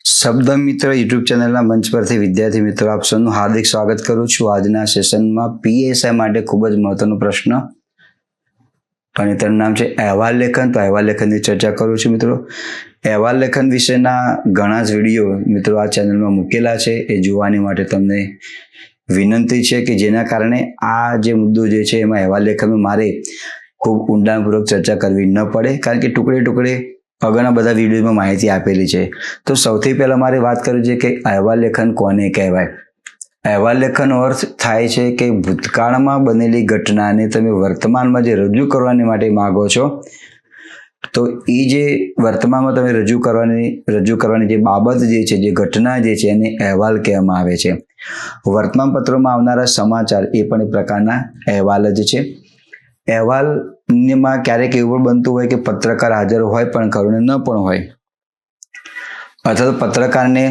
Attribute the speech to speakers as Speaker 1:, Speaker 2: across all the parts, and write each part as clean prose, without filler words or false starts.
Speaker 1: શબ્દ મિત્ર યુટ્યુબ ચેનલના મંચ પરથી વિદ્યાર્થી મિત્રો આપ સૌનું હાર્દિક સ્વાગત કરું છું। આજના સેશનમાં પીએસઆઈ માટે ખૂબ જ મહત્વનો પ્રશ્ન અને તેનું નામ છે અહેવાલ લેખન। તો અહેવાલ લેખનની ચર્ચા કરું છું મિત્રો। અહેવાલ લેખન વિશેના ઘણા જ વિડીયો મિત્રો આ ચેનલમાં મૂકેલા છે, એ જોવાની માટે તમને વિનંતી છે કે જેના કારણે આ જે મુદ્દો જે છે એમાં અહેવાલ લેખનમાં મારે ખૂબ ઊંડાણપૂર્વક ચર્ચા કરવી ન પડે, કારણ કે ટુકડે ટુકડે ઘણા બધા વિડીયોમાં માહિતી આપેલી છે। તો સૌથી પહેલાં મારે વાત કરવી છે કે અહેવાલ લેખન કોને કહેવાય। અહેવાલ લેખનનો અર્થ થાય છે કે ભૂતકાળમાં બનેલી ઘટનાને તમે વર્તમાનમાં જે રજૂ કરવાની માટે માગો છો, તો એ જે વર્તમાનમાં તમે રજૂ કરવાની જે બાબત જે છે, જે ઘટના જે છે, એને અહેવાલ કહેવામાં આવે છે। વર્તમાનપત્રોમાં આવનારા સમાચાર એ પણ એક પ્રકારના અહેવાલ જ છે। અહેવાલમાં ક્યારેક એવું બનતું હોય કે પત્રકાર હાજર હોય પણ ખરું ન પણ હોય, અથવા તો પત્રકારને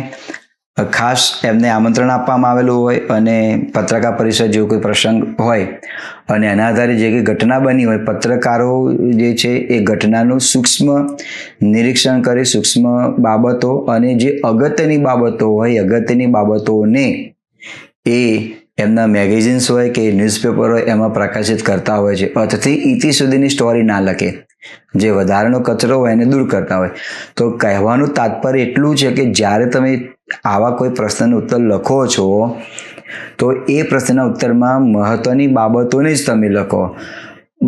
Speaker 1: ખાસ એમને આમંત્રણ આપવામાં આવેલું હોય અને પત્રકાર પરિષદ જેવો કોઈ પ્રસંગ હોય અને એના આધારે જે કંઈ ઘટના બની હોય, પત્રકારો જે છે એ ઘટનાનું સૂક્ષ્મ નિરીક્ષણ કરે, સૂક્ષ્મ બાબતો અને જે અગત્યની બાબતો હોય, અગત્યની બાબતોને એ એમના મેગેઝિન્સ હોય કે ન્યૂઝપેપર હોય એમાં પ્રકાશિત કરતા હોય છે। અર્થથી ઇતિ સુધીની સ્ટોરી ના લખે, જે વધારાનો કચરો હોય એને દૂર કરતા હોય। તો કહેવાનું તાત્પર્ય એટલું છે કે જ્યારે તમે આવા કોઈ પ્રશ્નનો ઉત્તર લખો છો, તો એ પ્રશ્નના ઉત્તરમાં મહત્વની બાબતોને જ તમે લખો,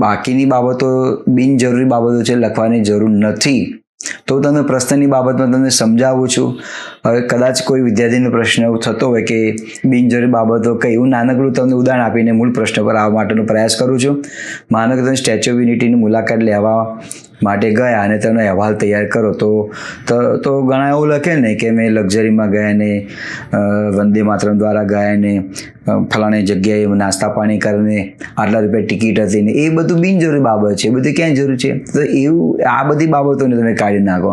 Speaker 1: બાકીની બાબતો બિનજરૂરી બાબતો છે લખવાની જરૂર નથી। તો તમને પ્રશ્નની બાબતમાં તમને સમજાવું છું। હવે કદાચ કોઈ વિદ્યાર્થીનો પ્રશ્ન એવો થતો હોય કે બિનજરૂરી બાબતો કઈ, હું નાનકડું તમને ઉદાહરણ આપીને મૂળ પ્રશ્ન પર આવવા માટેનો પ્રયાસ કરું છું। માનો કે તમે સ્ટેચ્યુ ઓફ યુનિટીની મુલાકાત લેવા માટે ગયા અને તેનો અહેવાલ તૈયાર કરો, તો ઘણા એવું લખે ને કે મેં લક્ઝરીમાં ગયા ને વંદે માતરમ દ્વારા ગયા ને ફલાણી જગ્યાએ નાસ્તા પાણી કરીને આટલા રૂપિયા ટિકિટ હતી ને, એ બધું બિનજરૂરી બાબત છે, એ બધી ક્યાં જરૂર છે? તો એવું આ બધી બાબતોને તમે કાઢી નાખો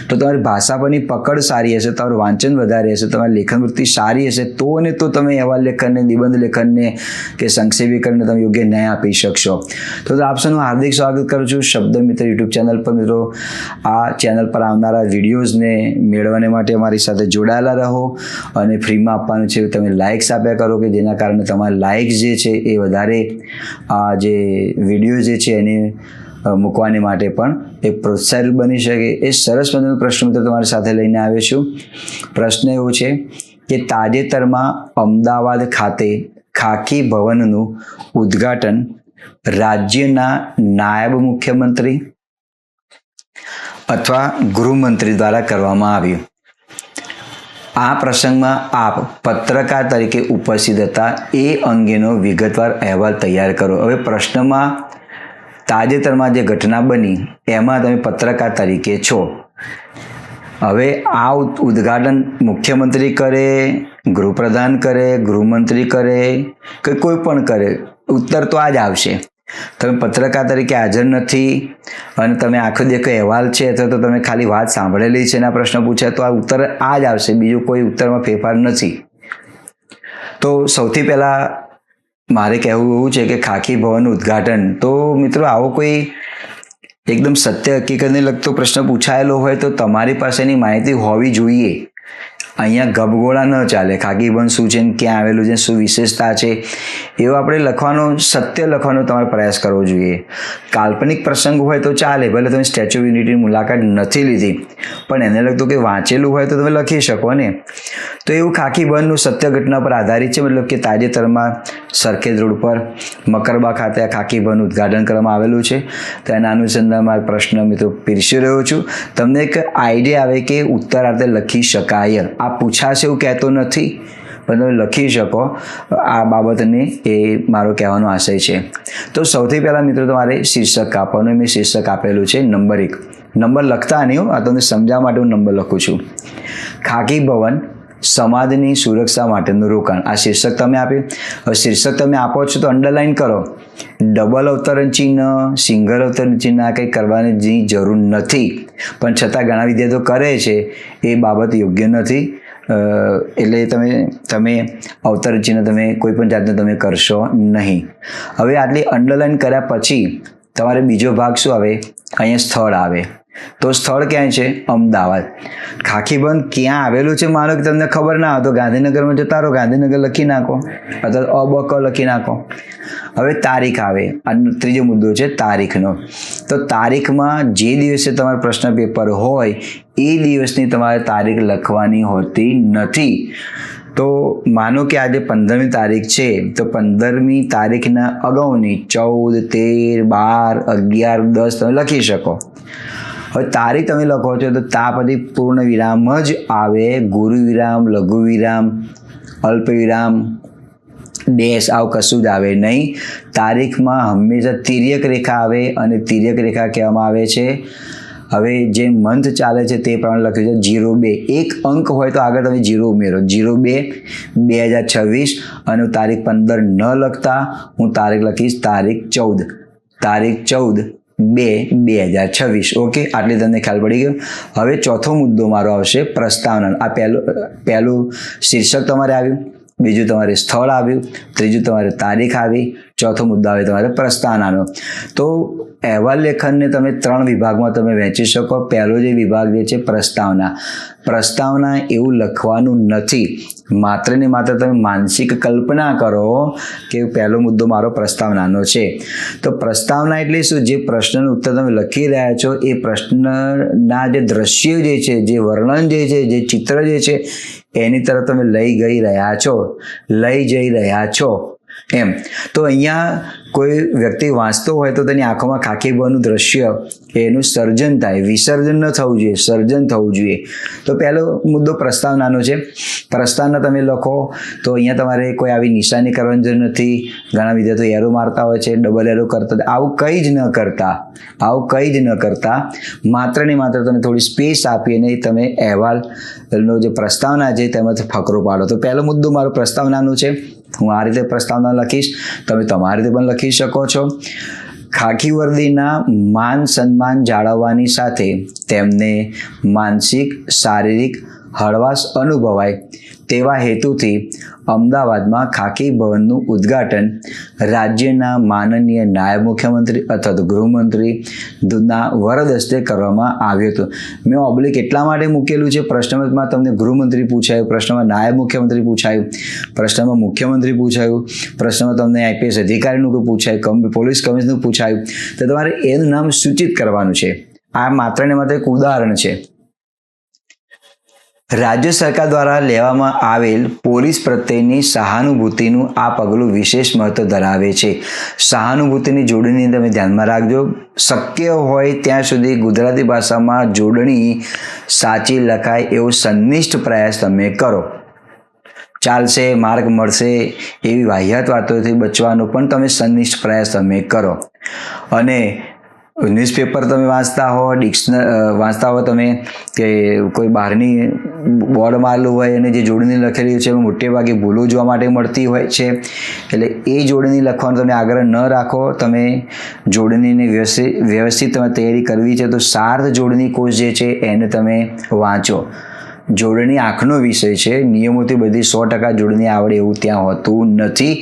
Speaker 1: તો તમારી ભાષા પરની પકડ સારી હશે, તમારું વાંચન વધારે હશે, તમારી લેખન વૃત્તિ સારી હશે, તો ને તો તમે અહેવાલ લેખનને, નિબંધ લેખનને કે સંક્ષેપીકરણને તમે યોગ્ય ન્યાય આપી શકશો। તો આપ સૌનું હાર્દિક સ્વાગત કરું છું શબ્દ મિત્ર યુટ્યુબ ચેનલ પર। મિત્રો, આ ચેનલ પર આવનારા વિડીયોઝને મેળવવા માટે અમારી સાથે જોડાયેલા રહો અને ફ્રીમાં આપવાનું છે તમે લાઇક્સ આપ્યા કરો, કે જેના કારણે તમારા લાઇક્સ જે છે એ વધારે આ જે વિડીયો જે છે એને મૂકવાની માટે પણ એક પ્રોત્સાહિત બની શકે। એ સરસ મજાનો પ્રશ્ન મિત્રો તમારી સાથે લઈને આવ્યો છું। પ્રશ્ન એવો છે કે તાજેતરમાં અમદાવાદ ખાતે ખાકી ભવનનું ઉદ્ઘાટન રાજ્યના નાયબ મુખ્યમંત્રી અથવા ગૃહમંત્રી દ્વારા કરવામાં આવ્યું। આ પ્રસંગમાં આપ પત્રકાર તરીકે ઉપસ્થિત હતા, એ અંગેનો વિગતવાર અહેવાલ તૈયાર કરો। હવે પ્રશ્નમાં તાજેતરમાં જે ઘટના બની એમાં તમે પત્રકાર તરીકે છો। હવે આ ઉદ્ઘાટન મુખ્યમંત્રી કરે, ગૃહપ્રધાન કરે, ગૃહમંત્રી કરે કે કોઈ પણ કરે, ઉત્તર તો આ જ આવશે। તમે પત્રકાર તરીકે હાજર નથી અને તમે આખો દેખો અહેવાલ છે, અથવા તો તમે ખાલી વાત સાંભળેલી છે એના પ્રશ્ન પૂછ્યા, તો આ ઉત્તર આ જ આવશે, બીજું કોઈ ઉત્તરમાં ફેરફાર નથી। તો સૌથી પહેલાં મારે કહેવું એવું છે કે ખાકી ભવનનું ઉદ્ઘાટન, તો મિત્રો આવો કોઈ એકદમ સત્ય હકીકતને લગતો પ્રશ્ન પૂછાયેલો હોય તો તમારી પાસેની માહિતી હોવી જોઈએ। અહીંયા ગબગોળા ન ચાલે, ખાકી ભવન શું છે, ક્યાં આવેલું છે, શું વિશેષતા છે, એવો આપણે લખવાનો, સત્ય લખવાનો તમારે પ્રયાસ કરવો જોઈએ। કાલ્પનિક પ્રસંગ હોય તો ચાલે, ભલે તમે સ્ટેચ્યુ ઓફ યુનિટીની મુલાકાત નથી લીધી પણ એને લગતું કે વાંચેલું હોય તો તમે લખી શકો ને। તો એવું ખાકી ભવનનું સત્ય ઘટના પર આધારિત છે, મતલબ કે તાજેતરમાં સરખેજ રોડ પર મકરબા ખાતે આ ખાકી ભવનનું ઉદ્ઘાટન કરવામાં આવેલું છે। તો એના અનુસંધાનમાં પ્રશ્ન મિત્રો પીરસી રહ્યો છું, તમને એક આઈડિયા આવે કે ઉત્તરાર્ધે લખી શકાય। આ પૂછાશે એવું કહેતો નથી, પણ તમે લખી શકો આ બાબતને, એ મારો કહેવાનો આશય છે। તો સૌથી પહેલાં મિત્રો તમારે શીર્ષક આપવાનું, મેં શીર્ષક આપેલું છે નંબર 1। નંબર લખતા નહીં, આ તમને સમજાવવા માટે હું નંબર લખું છું। ખાકી ભવન સમાજની સુરક્ષા માટેનું રોકાણ, આ શીર્ષક તમે આપ્યું। હવે શીર્ષક તમે આપો છો તો અંડરલાઇન કરો, ડબલ અવતરણ ચિહ્ન, સિંગલ અવતરણ ચિહ્ન આ કંઈ કરવાની જરૂર નથી, પણ છતાં ઘણા વિદ્યાર્થીઓ કરે છે, એ બાબત યોગ્ય નથી। એટલે તમે અવતરણ ચિહ્ન તમે કોઈ પણ જાતનું તમે કરશો નહીં। હવે આટલી અંડરલાઇન કર્યા પછી તમારે બીજો ભાગ શું આવે? અહીંયા સ્થળ આવે। તો સ્થળ ક્યાં છે? અમદાવાદ. ખાખી બંધ ક્યાં આવેલું છે માનો કે તમને ખબર ના હોય તો ગાંધીનગરમાં જતા રહો, ગાંધીનગર લખી નાખો અથવા અબક લખી નાખો. હવે તારીખ આવે, આ ત્રીજો મુદ્દો છે તારીખનો. તો તારીખમાં જે દિવસે તમારું પ્રશ્ન પેપર હોય એ દિવસની તમારે તારીખ લખવાની હોતી નથી. તો માનો કે આજે 15મી તારીખ છે તો 15મી તારીખના અગાઉની 14, 13, 12, 11, 10 તમે લખી શકો. હવે તારીખ તમે લખો છો તો તા પછી પૂર્ણ વિરામ જ આવે, ગુરુ વિરામ, લઘુ વિરામ, અલ્પ વિરામ, ડેશ આવું કશું જ આવે નહીં. તારીખમાં હંમેશા તિર્યક રેખા આવે અને તિર્યક રેખા કહેવામાં આવે છે. હવે જે મંથ ચાલે છે તે પ્રમાણે લખ્યું છે 02. એક અંક હોય તો આગળ તમે 0 ઉમેરો. 02/2026 અને તારીખ 15 ન લખતા હું તારીખ લખીશ તારીખ 14. તારીખ 14/2/2026. ઓકે, આટલી તમને ખ્યાલ પડી ગયો. હવે ચોથો મુદ્દો મારો આવશે પ્રસ્તાવના. આ પહેલું શીર્ષક તમારે આવ્યું, બીજું તમારે સ્થળ આવ્યું, ત્રીજું તમારે તારીખ આવી, ચોથો મુદ્દો આવે તમારે પ્રસ્તાવનાનો. તો અહેવાલ લેખનને તમે 3 વિભાગમાં તમે વહેંચી શકો. પહેલો જે વિભાગ જે છે પ્રસ્તાવના. પ્રસ્તાવના એવું લખવાનું નથી, માત્ર ને માત્ર તમે માનસિક કલ્પના કરો કે પહેલો મુદ્દો મારો પ્રસ્તાવનાનો છે. તો પ્રસ્તાવના એટલે શું? જે પ્રશ્નનું ઉત્તર તમે લખી રહ્યા છો એ પ્રશ્નના જે દ્રશ્ય જે છે, જે વર્ણન જે છે, જે ચિત્ર જે છે એની તરફ તમે લઈ જઈ રહ્યા છો એમ. તો અહીંયા કોઈ વ્યક્તિ વાંચતો હોય તો તેની આંખોમાં ખાખી બનું દ્રશ્ય એનું સર્જન થાય, વિસર્જન ન થવું જોઈએ, સર્જન થવું જોઈએ. તો પહેલો મુદ્દો પ્રસ્તાવનાનો છે. પ્રસ્તાવના તમે લખો તો અહીંયા તમારે કોઈ આવી નિશાની કરવાની જરૂર નથી. ઘણા વિદ્યાર્થીઓ એરો મારતા હોય છે, ડબલ એરો કરતા, આવું કંઈ જ ન કરતા માત્ર ને માત્ર તમે થોડી સ્પેસ આપીને તમે અહેવાલનો જે પ્રસ્તાવના છે તેમાંથી ફકરો પાડો. તો પહેલો મુદ્દો મારો પ્રસ્તાવનાનો છે. હું આ રીતે પ્રસ્તાવના લખીશ, તમે તમારી રીતે પણ લખી શકો છો. ખાખી વર્દીના માન સન્માન જાળવવાની સાથે તેમને માનસિક શારીરિક હળવાશ અનુભવાય તેવા હેતુથી અમદાવાદમાં ખાખી ભવનનું ઉદ્ઘાટન રાજ્યના માનનીય નાયબ મુખ્યમંત્રી અથવા તો ગૃહમંત્રીના વરદ હસ્તે કરવામાં આવ્યું હતું. મેં ઓબ્લિક એટલા માટે મૂકેલું છે, પ્રશ્નમાં તમને ગૃહમંત્રી પૂછાયું, પ્રશ્નમાં નાયબ મુખ્યમંત્રી પૂછાયું, પ્રશ્નમાં મુખ્યમંત્રી પૂછાયું, પ્રશ્નમાં તમને IPS અધિકારીનું પૂછાયું, પોલીસ કમિશનરનું પૂછાયું, તો તમારે એનું નામ સૂચિત કરવાનું છે. આ માત્ર ને માત્ર એક ઉદાહરણ છે. રાજ્ય સરકાર દ્વારા લેવામાં આવેલ પોલીસ પ્રત્યેની સહાનુભૂતિનું આ પગલું વિશેષ મહત્વ ધરાવે છે. સહાનુભૂતિની જોડણી તમે ધ્યાનમાં રાખજો. શક્ય હોય ત્યાં સુધી ગુજરાતી ભાષામાં જોડણી સાચી લખાય એવો સંનિષ્ઠ પ્રયાસ તમે કરો. ચાલશે, માર્ક મળશે એવી વાહિયાત વાતોથી બચવાનો પણ તમે સંનિષ્ઠ પ્રયાસ તમે કરો. અને ન્યૂઝપેપર તમે વાંચતા હો તમે કે કોઈ બહારની બોર્ડ મારેલું હોય અને જે જોડણી લખેલી છે એમાં મોટે ભાગે ભૂલો જોવા માટે મળતી હોય છે. એટલે એ જોડણી લખવાનું તમે આગ્રહ ન રાખો. તમે જોડણીને વ્યવસ્થિત તમે તૈયારી કરવી છે તો સાર્થ જોડણી કોર્સ જે છે એને તમે વાંચો. જોડણી આંખનો વિષય છે. નિયમોથી બધી 100% જોડણી આવડે એવું ત્યાં હોતું નથી,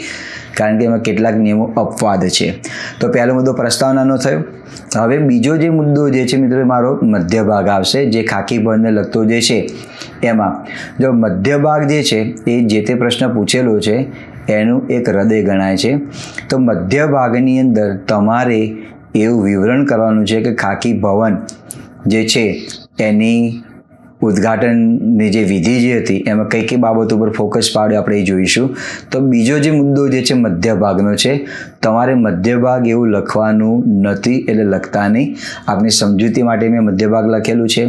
Speaker 1: કારણ કે એમાં કેટલાક નિયમો અપવાદ છે. તો પહેલો મુદ્દો પ્રસ્તાવનાનો થયો. હવે બીજો જે મુદ્દો જે છે મિત્રો મારો મધ્ય ભાગ આવશે, જે ખાખી ભવનને લગતો જે છે. એમાં જો મધ્ય ભાગ જે છે એ જે તે પ્રશ્ન પૂછેલો છે એનું એક હૃદય ગણાય છે. તો મધ્ય ભાગની અંદર તમારે એવું વિવરણ કરવાનું છે કે ખાખી ભવન જે છે એની ઉદ્ઘાટનની જે વિધિ જે હતી એમાં કઈ કઈ બાબતો પર ફોકસ પાડ્યો આપણે એ જોઈશું. તો બીજો જે મુદ્દો જે છે મધ્ય ભાગનો છે. તમારે મધ્ય ભાગ એવું લખવાનું નથી, એટલે લખતા નહીં. આપની સમજૂતી માટે મેં મધ્ય ભાગ લખેલું છે.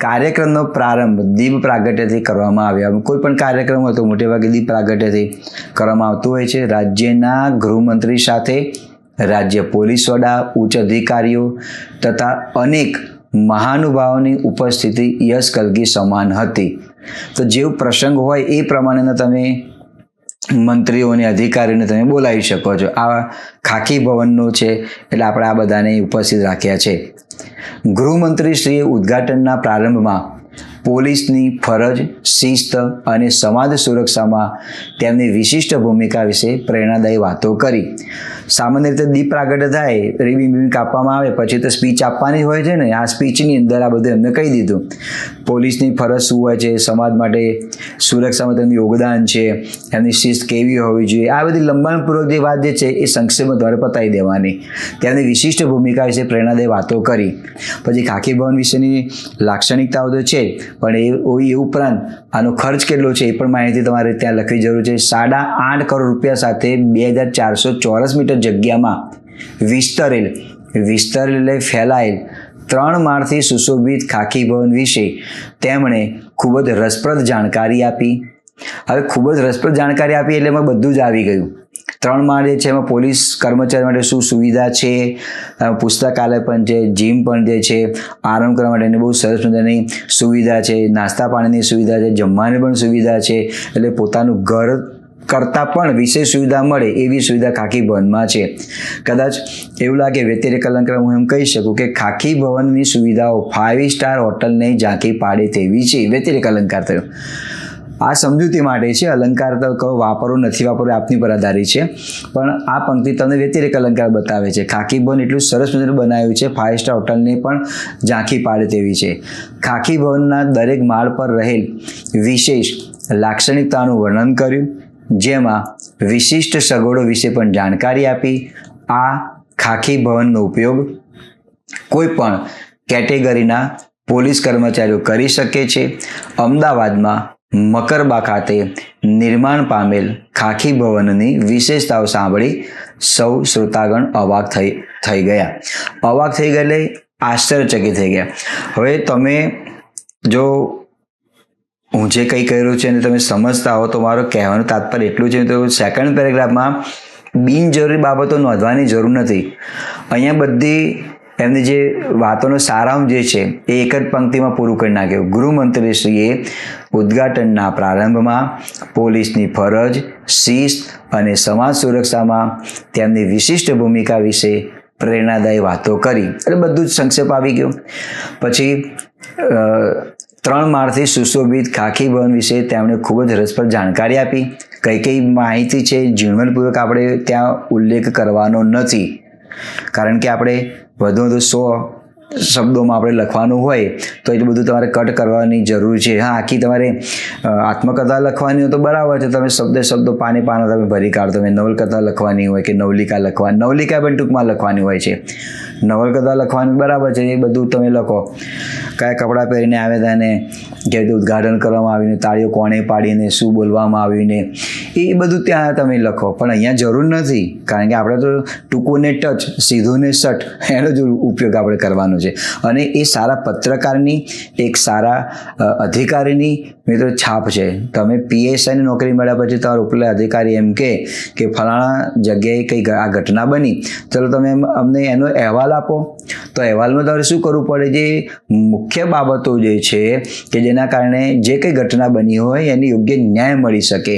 Speaker 1: કાર્યક્રમનો પ્રારંભ દીપ પ્રાગટ્યથી કરવામાં આવ્યો. કોઈ પણ કાર્યક્રમ હોય તો મોટે ભાગે દીપ પ્રાગટ્યથી કરવામાં આવતું હોય છે. રાજ્યના ગૃહમંત્રી સાથે રાજ્ય પોલીસ વડા, ઉચ્ચ અધિકારીઓ તથા અનેક મહાનુભાવોની ઉપસ્થિતિ યશ કલગી સમાન હતી. તો જેવું પ્રસંગ હોય એ પ્રમાણેના તમે મંત્રીઓને, અધિકારીઓને તમે બોલાવી શકો છો. આ ખાખી ભવનનો છે એટલે આપણે આ બધાને ઉપસ્થિત રાખ્યા છે. ગૃહમંત્રીશ્રીએ ઉદ્ઘાટનના પ્રારંભમાં પોલીસની ફરજ, શિસ્ત અને સમાજ સુરક્ષામાં તેમની વિશિષ્ટ ભૂમિકા વિશે પ્રેરણાદાયી વાતો કરી. સામાન્ય રીતે દીપ પ્રાગટ્ય થાય, રિબિન કાપવામાં આવે પછી તો સ્પીચ આપવાની હોય છે ને, આ સ્પીચની અંદર આ બધું એમને કહી દીધું. પોલીસની ફરજ શું હોય છે, સમાજ માટે સુરક્ષામાં તેમનું યોગદાન છે, એમની શિસ્ત કેવી હોવી જોઈએ, આ બધી લંબાણપૂર્વક જે વાત જે છે એ સંક્ષેપમાં દ્વારા પતાવી દેવાની. તેમની વિશિષ્ટ ભૂમિકા વિશે પ્રેરણાદાયી વાતો કરી. પછી ખાખી ભવન વિશેની લાક્ષણિકતાઓ તો છે, પણ એ ઉપરાંત આનો ખર્ચ કેટલો છે એ પણ માહિતી તમારે ત્યાં લખવી જરૂર છે. 8.5 કરોડ રૂપિયા સાથે 2400 ચોરસ મીટર જગ્યામાં વિસ્તરેલ એટલે ફેલાયેલ 3 માળથી સુશોભિત ખાખી ભવન વિશે તેમણે ખૂબ જ રસપ્રદ જાણકારી આપી. હવે ખૂબ જ રસપ્રદ જાણકારી આપી એટલે એમાં બધું જ આવી ગયું. 3 માળ જે છે એમાં પોલીસ કર્મચારી માટે શું સુવિધા છે, પુસ્તકાલય પણ છે, જીમ પણ જે છે, આરામ કરવા માટેની બહુ સરસ મજાની સુવિધા છે, નાસ્તા પાણીની સુવિધા છે, જમવાની પણ સુવિધા છે. એટલે પોતાનું ઘર કરતાં પણ વિશેષ સુવિધા મળે એવી સુવિધા ખાખી ભવનમાં છે. કદાચ એવું લાગે વ્યતિરેક અલંકાર હું એમ કહી શકું કે ખાખી ભવનની સુવિધાઓ 5 સ્ટાર હોટલને ઝાંખી પાડે તેવી છે. વ્યતિરેક અલંકાર થયો. આ સમજૂતી માટે છે, અલંકાર તો કહો વાપરો નથી વાપરો આપની પર આધારિત છે, પણ આ પંક્તિ તમને વ્યતિરેક અલંકાર બતાવે છે. ખાખી ભવન એટલું સરસ મજાનું બનાવ્યું છે, 5 સ્ટાર હોટલને પણ ઝાંખી પાડે તેવી છે. ખાખી ભવનના દરેક માળ પર રહેલ વિશેષ લાક્ષણિકતાનું વર્ણન કર્યું, જેમાં વિશિષ્ટ સગવડો વિશે પણ જાણકારી આપી. આ ખાખી ભવનનો ઉપયોગ કોઈ પણ કેટેગરીના પોલીસ કર્મચારીઓ કરી શકે છે. અમદાવાદમાં મકરબા ખાતે નિર્માણ પામેલ ખાખી ભવનની વિશેષતાઓ સાંભળી સૌ શ્રોતાગણ અવાક થઈ ગયા. અવાક થઈ ગયા એટલે આશ્ચર્યચકિત થઈ ગયા. હવે તમે જો હું જે કંઈ કર્યું છે અને તમે સમજતા હો તો મારો કહેવાનું તાત્પર્ય એટલું છે. તો સેકન્ડ પેરેગ્રાફમાં બિનજરૂરી બાબતો નોંધવાની જરૂર નથી. અહીંયા બધી એમની જે વાતોનો સારાંશ જે છે એ એક જ પંક્તિમાં પૂરું કરી નાખ્યું. ગૃહમંત્રીશ્રીએ ઉદ્ઘાટનના પ્રારંભમાં પોલીસની ફરજ, શિસ્ત અને સમાજ સુરક્ષામાં તેમની વિશિષ્ટ ભૂમિકા વિશે પ્રેરણાદાયી વાતો કરી. એટલે બધું જ સંક્ષેપ આવી ગયો. પછી 3 માળથી સુશોભિત ખાખી ભવન વિશે તેમણે ખૂબ જ રસપ્રદ જાણકારી આપી. કઈ માહિતી છે ઝીણવટપૂર્વક આપણે ત્યાં ઉલ્લેખ કરવાનો નથી, કારણ કે આપણે વધુ 100 શબ્દોમાં આપણે લખવાનું હોય તો એટલું બધું તમારે કટ કરવાની જરૂર છે. હા, આખી તમારે આત્મકથા લખવાની હોય તો બરાબર છે, તમે શબ્દો પાના તમે ભરી કાઢો. તમે નવલકથા લખવાની હોય કે નવલિકા પણ ટૂંકમાં લખવાની હોય છે. નવલકથા લખવાની બરાબર છે, એ બધું તમે લખો. કયા કપડાં પહેરીને આવે તેને કેવી રીતે ઉદ્ઘાટન કરવામાં આવ્યું, તાળીઓ કોણે પાડીને શું બોલવામાં આવ્યું ને એ બધું ત્યાં તમે લખો. પણ અહીંયા જરૂર નથી, કારણ કે આપણે તો ટૂંકું ને ટચ, સીધું ને સટ એનો જ ઉપયોગ આપણે કરવાનો છે. અને એ સારા પત્રકારની, એક સારા અધિકારીની મિત્રો છાપ છે. તમે PSIની નોકરી મળ્યા પછી તમારા ઉપલા અધિકારી એમ કે ફલાણા જગ્યાએ કંઈ આ ઘટના બની, ચલો તમે અમને એનો અહેવાલ આપો. તો અહેવાલમાં તમારે શું કરવું પડે? જે મુખ્ય બાબતો જે છે કે જેના કારણે જે કંઈ ઘટના બની હોય એની યોગ્ય ન્યાય મળી શકે,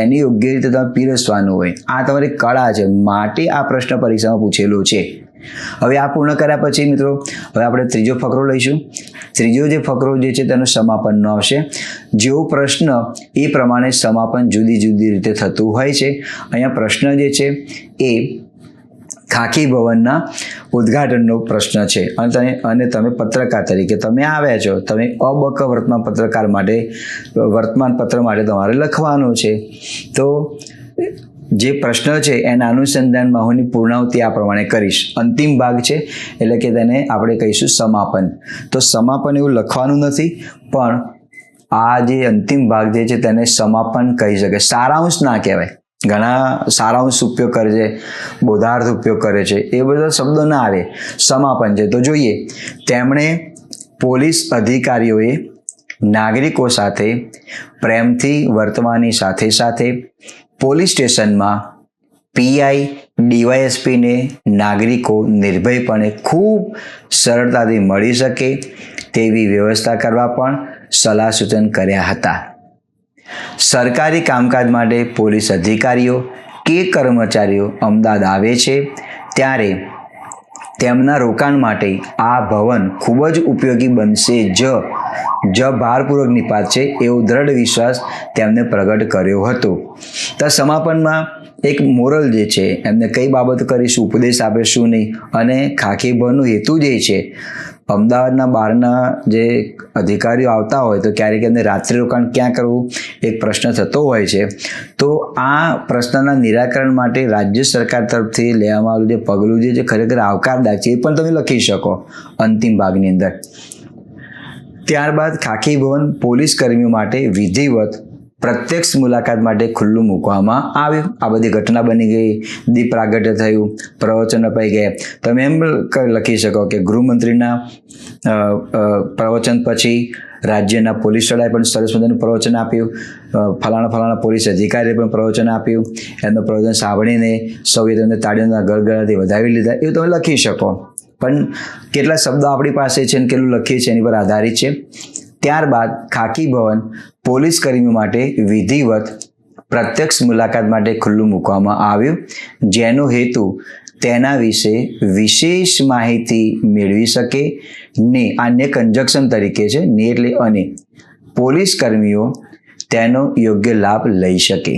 Speaker 1: એની યોગ્ય રીતે તમારે પીરસવાનું હોય. આ તમારી કળા છે, માટે આ પ્રશ્ન પરીક્ષામાં પૂછેલો છે. હવે આ પૂર્ણ કર્યા પછી મિત્રો હવે આપણે ત્રીજો ફકરો લઈશું. ત્રીજો જે ફકરો જે છે તેનો સમાપનનો આવશે. જેવો પ્રશ્ન એ પ્રમાણે સમાપન જુદી જુદી રીતે થતું હોય છે. અહીંયા પ્રશ્ન જે છે એ ખાખી ભવનના ઉદ્ઘાટનનો પ્રશ્ન છે, અને તમે પત્રકાર તરીકે તમે આવ્યા છો, તમે અબક વર્તમાન પત્રકાર માટે વર્તમાન પત્ર માટે તમારે લખવાનું છે. તો જે પ્રશ્ન છે એના અનુસંધાનમાં હું પૂર્ણાવતી આ પ્રમાણે કરીશ. અંતિમ ભાગ છે એટલે કે તેને આપણે કહીશું સમાપન. તો સમાપન એવું લખવાનું નથી, પણ આ જે અંતિમ ભાગ જે છે તેને સમાપન કહી શકે. સારાંશ ના કહેવાય. ઘણા સારાંશ ઉપયોગ કરે છે, બોધાર્થ ઉપયોગ કરે છે, એ બધા શબ્દો ના આવે. સમાપન છે. તો જોઈએ, તેમણે પોલીસ અધિકારીઓએ નાગરિકો સાથે પ્રેમથી વર્તવાની સાથે સાથે પોલીસ સ્ટેશનમાં PI, DYSPને નાગરિકો નિર્ભયપણે ખૂબ સરળતાથી મળી શકે તેવી વ્યવસ્થા કરવા પણ સલાહ સૂચન કર્યા હતા. સરકારી કામકાજ માટે પોલીસ અધિકારીઓ કે કર્મચારીઓ અમદાવાદ આવે છે ત્યારે તેમના રોકાણ માટે આ ભવન ખૂબ જ ઉપયોગી બનશે જ ભારપૂર્વક નિપાત છે એવો દ્રઢ વિશ્વાસ તેમને પ્રગટ કર્યો હતો. તો સમાપનમાં એક મોરલ જે છે, એમને કઈ બાબતો કરીશું, ઉપદેશ આપે શું નહીં, અને ખાખી ભવનનો હેતુ જે છે, અમદાવાદના બહારના જે અધિકારીઓ આવતા હોય તો ક્યારેક એમને રાત્રિ રોકાણ ક્યાં કરવું એક પ્રશ્ન થતો હોય છે. તો આ પ્રશ્નના નિરાકરણ માટે રાજ્ય સરકાર તરફથી લેવામાં આવેલું જે પગલું જે છે ખરેખર આવકારદાયક છે, એ પણ તમે લખી શકો અંતિમ ભાગની અંદર. ત્યારબાદ ખાખી ભવન પોલીસ કર્મીઓ માટે વિધિવત પ્રત્યક્ષ મુલાકાત માટે ખુલ્લું મૂકવામાં આવ્યું. આ બધી ઘટના બની ગઈ, દીપ પ્રાગટ્ય થયું, પ્રવચન અપાઈ ગયા. તમે એમ લખી શકો કે ગૃહમંત્રીના પ્રવચન પછી રાજ્યના પોલીસ વડાએ પણ સરસ મજાનું પ્રવચન આપ્યું, ફલાણા પોલીસ અધિકારીએ પણ પ્રવચન આપ્યું, એમનું પ્રવચન સાંભળીને સૌએ તેમને તાળીઓના ગળગળાથી વધાવી લીધા, એવું તમે લખી શકો. પણ કેટલા શબ્દો આપણી પાસે છે અને કેટલું લખીએ છીએ એની પર આધારિત છે. ત્યારબાદ ખાખી ભવન પોલીસ કર્મીઓ માટે વિધિવત પ્રત્યક્ષ મુલાકાત માટે ખુલ્લું મૂકવામાં આવ્યું, જેનો હેતુ તેના વિશે વિશેષ માહિતી મેળવી શકે ને, આને કંજક્શન તરીકે છે, ને એટલે અને પોલીસ કર્મીઓ તેનો યોગ્ય લાભ લઈ શકે.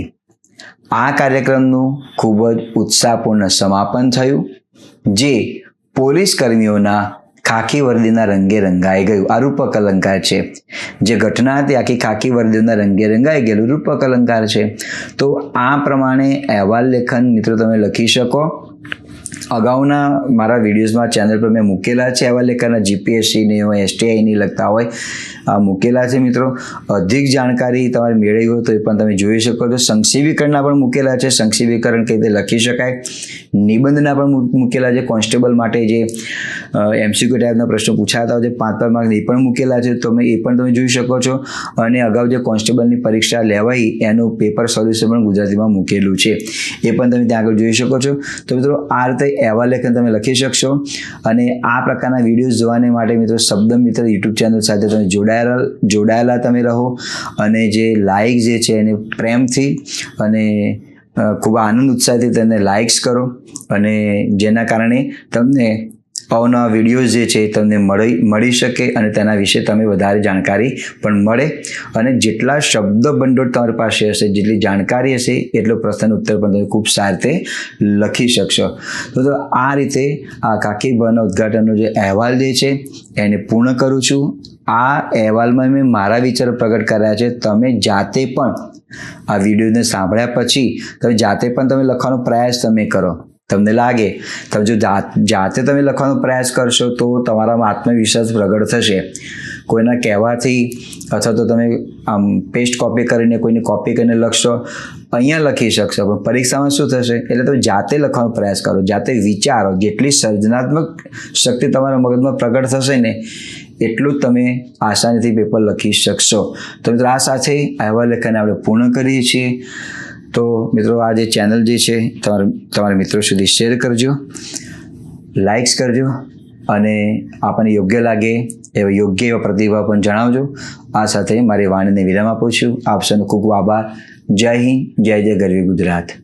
Speaker 1: આ કાર્યક્રમનું ખૂબ જ ઉત્સાહપૂર્ણ સમાપન થયું, જે પોલીસ કર્મીઓના ખાખી વર્દીના રંગે રંગાઈ ગયું. આ રૂપક અલંકાર છે. જે ઘટના હતી આખી ખાખી વર્દીના રંગે રંગાઈ ગયેલું રૂપક અલંકાર છે. તો આ પ્રમાણે અહેવાલ લેખન મિત્રો તમે લખી શકો. અગાઉના મારા વિડીયોઝમાં ચેનલ પર મેં મૂકેલા છે અહેવાલ લેખનના, જીપીએસસીની હોય, STIની લગતા હોય, આ મૂકેલા છે મિત્રો. અધિક જાણકારી તમારે મેળવી હોય તો એ પણ તમે જોઈ શકો છો. સંક્ષિપ્તીકરણના પણ મૂકેલા છે, સંક્ષિપ્તીકરણ કઈ રીતે લખી શકાય. નિબંધના પણ મૂકેલા છે, કોન્સ્ટેબલ માટે જે MCQ ટાઈપના પ્રશ્નો પૂછાતા હોય છે 5 માર્ક, એ પણ મૂકેલા છે, તો એ પણ તમે જોઈ શકો છો. અને અગાઉ જે કોન્સ્ટેબલની પરીક્ષા લેવાઈ એનું પેપર સોલ્યુશન પણ ગુજરાતીમાં મૂકેલું છે, એ પણ તમે ત્યાં આગળ જોઈ શકો છો. તો મિત્રો આ રીતે અહેવાલ લેખન તમે લખી શકશો. અને આ પ્રકારના વિડીયોઝ જોવાને માટે મિત્રો શબ્દ મિત્ર યુટ્યુબ ચેનલ સાથે તમે જોડાયેલા તમે રહો, અને જે લાઇક જે છે એને પ્રેમથી અને ખૂબ આનંદ ઉત્સાહથી તેને લાઇક્સ કરો, અને જેના કારણે તમને અવનવા વિડીયોઝ જે છે તમને મળી શકે અને તેના વિશે તમે વધારે જાણકારી પણ મળે. અને જેટલા શબ્દ ભંડોળ તમારી પાસે હશે, જેટલી જાણકારી હશે, એટલો પ્રશ્ન ઉત્તર પણ તમે ખૂબ સારી રીતે લખી શકશો. તો આ રીતે આ ખાખી ભવનના ઉદ્ઘાટનનો જે અહેવાલ જે છે એને પૂર્ણ કરું છું. આ અહેવાલમાં મેં મારા વિચારો પ્રગટ કર્યા છે. તમે જાતે પણ આ વિડીયોને સાંભળ્યા પછી તમે જાતે પણ તમે લખવાનો પ્રયાસ તમે કરો. તમને લાગે તમે જો જાતે તમે લખવાનો પ્રયાસ કરશો તો તમારામાં આત્મવિશ્વાસ પ્રગટ થશે. કોઈના કહેવાથી અથવા તો તમે આમ પેસ્ટ કોપી કરીને કોઈની કોપી કરીને લખશો, અહીંયા લખી શકશો, પણ પરીક્ષામાં શું થશે? એટલે તમે જાતે લખવાનો પ્રયાસ કરો, જાતે વિચારો. જેટલી સર્જનાત્મક શક્તિ તમારા મગજમાં પ્રગટ થશે ને, એટલું જ તમે આસાનીથી પેપર લખી શકશો. તો મિત્રો આ સાથે અહેવાલ લેખન આપણે પૂર્ણ કરીએ છીએ. તો મિત્રો આ જે ચેનલ જે છે તમારા મિત્રો સુધી શેર કરજો, લાઇક્સ કરજો, અને આપણને યોગ્ય લાગે યોગ્ય એવા પ્રતિભાવ પણ જણાવજો. આ સાથે મારી વાણીને વિરામ આપું છું. આપ સૌનો ખૂબ ખૂબ આભાર. જય હિન્દ, જય જય ગરવી ગુજરાત.